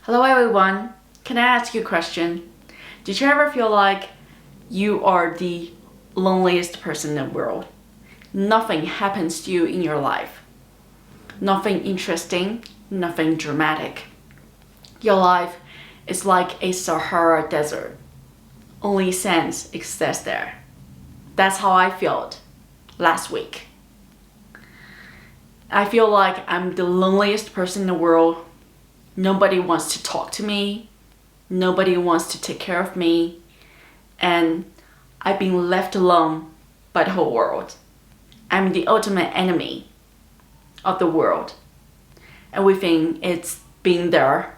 Hello everyone, can I ask you a question? Did you ever feel like you are the loneliest person in the world? Nothing happens to you in your life. Nothing interesting, nothing dramatic. Your life is like a Sahara desert. Only sand exists there. That's how I felt last week. I feel like I'm the loneliest person in the world. Nobody wants to talk to me. Nobody wants to take care of me. And I've been left alone by the whole world. I'm the ultimate enemy of the world. Everything is being there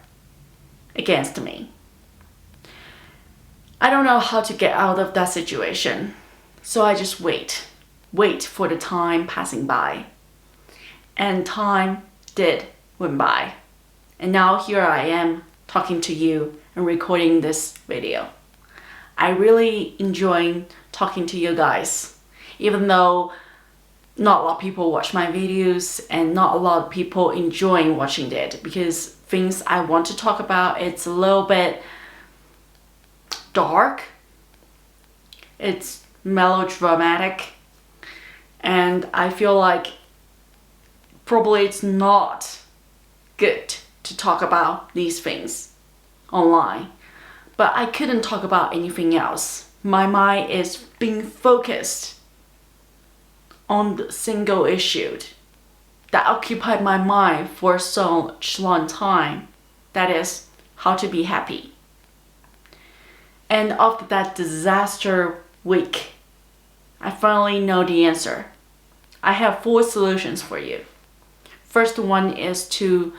against me. I don't know how to get out of that situation. So I just wait for the time passing by. And time did went by. And now here I am talking to you and recording this video. I really enjoy talking to you guys, even though not a lot of people watch my videos and not a lot of people enjoy watching it, because things I want to talk about, it's a little bit dark, it's melodramatic, and I feel like probably it's not good to talk about these things online. But I couldn't talk about anything else. My mind is being focused on the single issue that occupied my mind for so much long time. That is how to be happy. And after that disaster week, I finally know the answer. I have 4 solutions for you. First one is to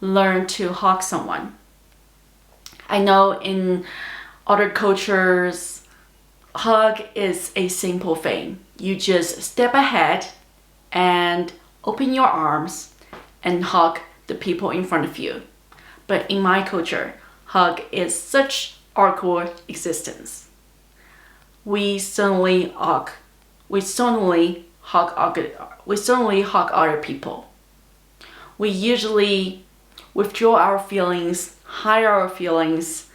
learn to hug someone. I know in other cultures, hug is a simple thing. You just step ahead and open your arms and hug the people in front of you. But in my culture, hug is such awkward existence. We suddenly hug other people. We usually withdraw our feelings, hide our feelings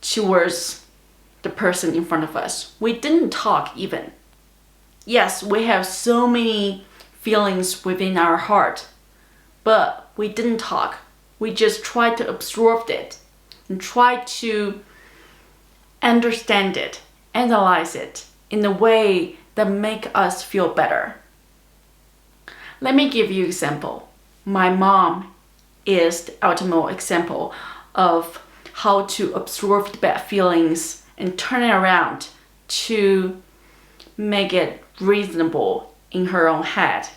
towards the person in front of us. We didn't talk even. Yes, we have so many feelings within our heart, but we didn't talk. We just tried to absorb it and try to understand it, analyze it in a way that make us feel better. Let me give you an example. My mom is the ultimate example of how to absorb the bad feelings and turn it around to make it reasonable in her own head,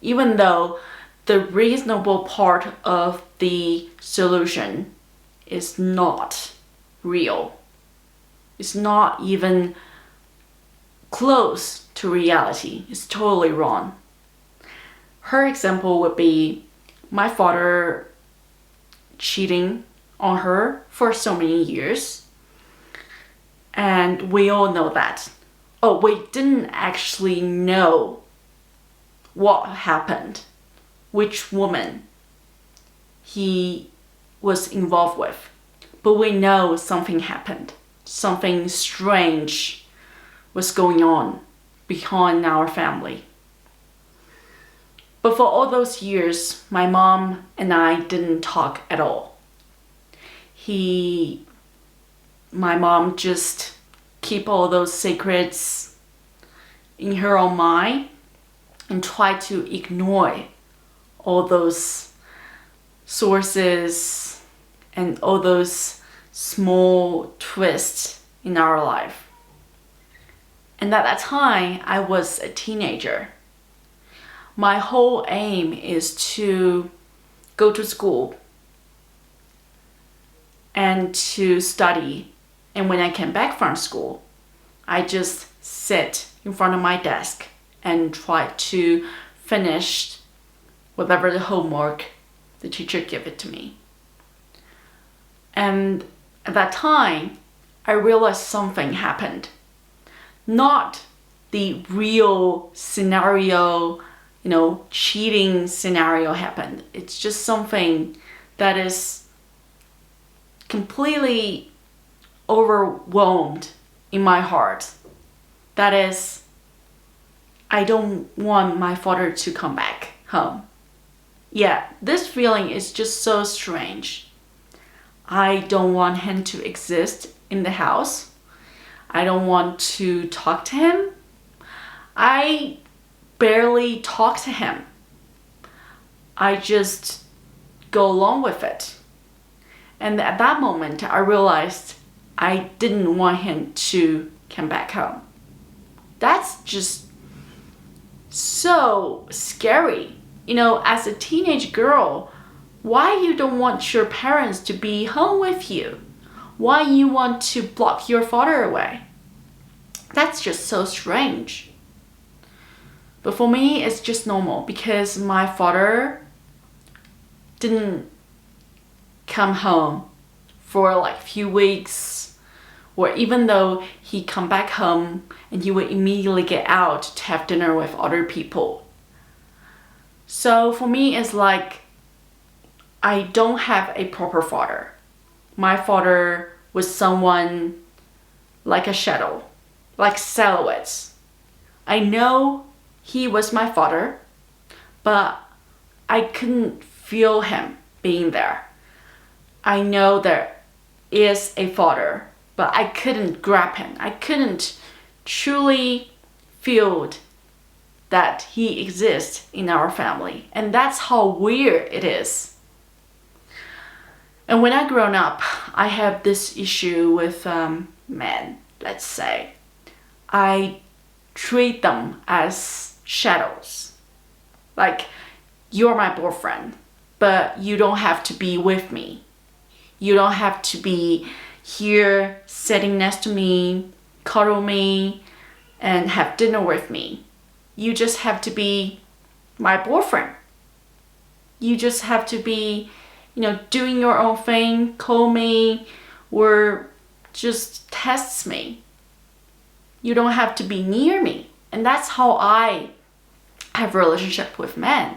even though the reasonable part of the solution is not real. It's not even close to reality. It's totally wrong. Her example would be my father cheating on her for so many years, and we all know that. Oh, we didn't actually know what happened, which woman he was involved with, but we know something happened. Something strange was going on behind our family. But for all those years, my mom and I didn't talk at all. My mom just keep all those secrets in her own mind and try to ignore all those sources and all those small twists in our life. And at that time, I was a teenager. My whole aim is to go to school and to study. And when I came back from school, I just sit in front of my desk and try to finish whatever the homework the teacher gave it to me. And at that time, I realized something happened. Not the real scenario, cheating scenario happened. It's just something that is completely overwhelmed in my heart. That is, I don't want my father to come back home. Yeah, this feeling is just so strange. I don't want him to exist in the house. I don't want to talk to him. I barely talk to him. I just go along with it. And at that moment, I realized I didn't want him to come back home. That's just so scary. You know, as a teenage girl, why you don't want your parents to be home with you? Why you want to block your father away? That's just so strange. But for me, it's just normal because my father didn't come home for like a few weeks, or even though he come back home and he would immediately get out to have dinner with other people. So for me, it's like I don't have a proper father. My father was someone like a shadow, like silhouettes. I know he was my father, but I couldn't feel him being there. I know there is a father, but I couldn't grab him. I couldn't truly feel that he exists in our family. And that's how weird it is. And when I grown up, I have this issue with men, let's say. I treat them as shadows. Like, you're my boyfriend, but you don't have to be with me. You don't have to be here sitting next to me, cuddle me, and have dinner with me. You just have to be my boyfriend. You just have to be, doing your own thing, call me, or just text me. You don't have to be near me. And that's how I have a relationship with men.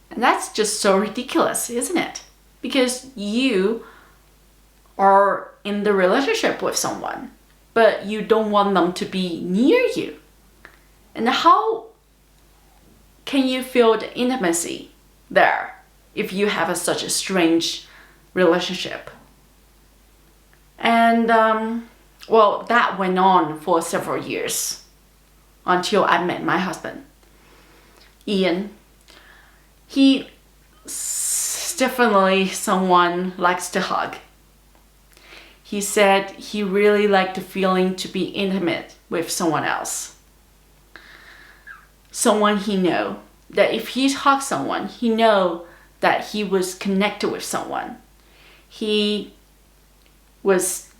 And that's just so ridiculous, isn't it? Because you are in the relationship with someone, but you don't want them to be near you. And how can you feel the intimacy there if you have such a strange relationship? And that went on for several years until I met my husband, Ian. He definitely someone likes to hug. He said he really liked the feeling to be intimate with someone else. Someone he know that if he hugs someone, he know that he was connected with someone. He was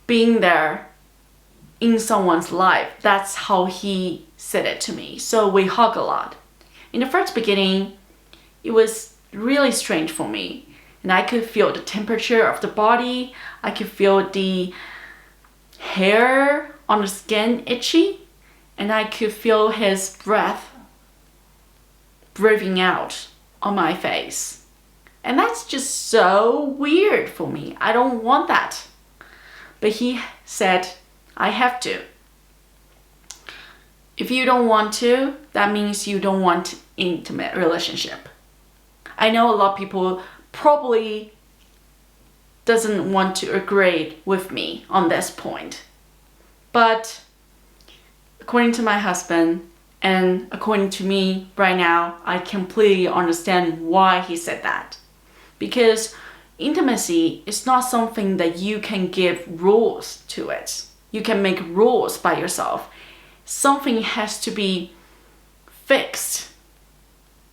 being there in someone's life. That's how he said it to me. So we hug a lot. In the first beginning, it was really strange for me. And I could feel the temperature of the body. I could feel the hair on the skin itchy. And I could feel his breath breathing out on my face. And that's just so weird for me. I don't want that. But he said, I have to. If you don't want to, that means you don't want intimate relationship. I know a lot of people probably doesn't want to agree with me on this point. But according to my husband and according to me right now, I completely understand why he said that. Because intimacy is not something that you can give rules to it. You can make rules by yourself. Something has to be fixed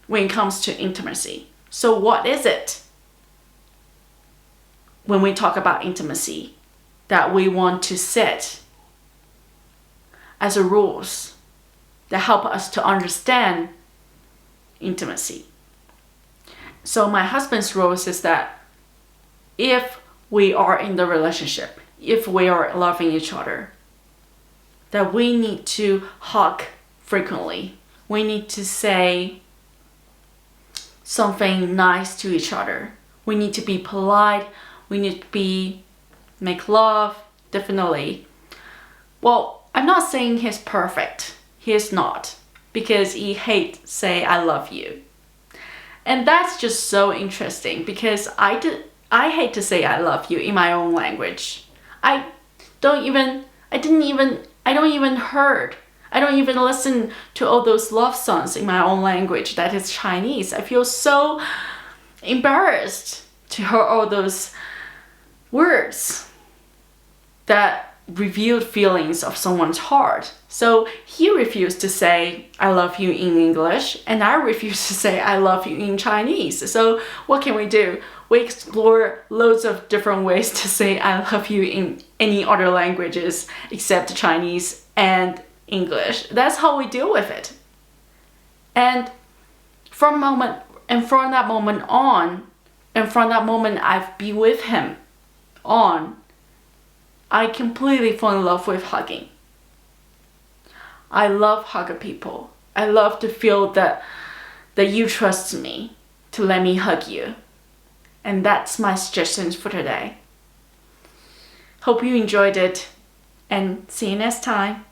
when it comes to intimacy. So what is it when we talk about intimacy that we want to set as a rules that help us to understand intimacy? So my husband's rules is that if we are in the relationship, if we are loving each other, that we need to hug frequently. We need to say something nice to each other. We need to be polite. we need to make love, definitely. Well, I'm not saying he's perfect. He is not. Because he hates say I love you. And that's just so interesting because I hate to say I love you in my own language. I don't even listen to all those love songs in my own language that is Chinese. I feel so embarrassed to hear all those words that revealed feelings of someone's heart. So he refused to say I love you in English and I refuse to say I love you in Chinese. So what can we do? We explore loads of different ways to say I love you in any other languages except Chinese and English. That's how we deal with it. And from that moment I've been with him on, I completely fall in love with hugging. I love hugging people. I love to feel that you trust me to let me hug you. And that's my suggestions for today. Hope you enjoyed it and see you next time.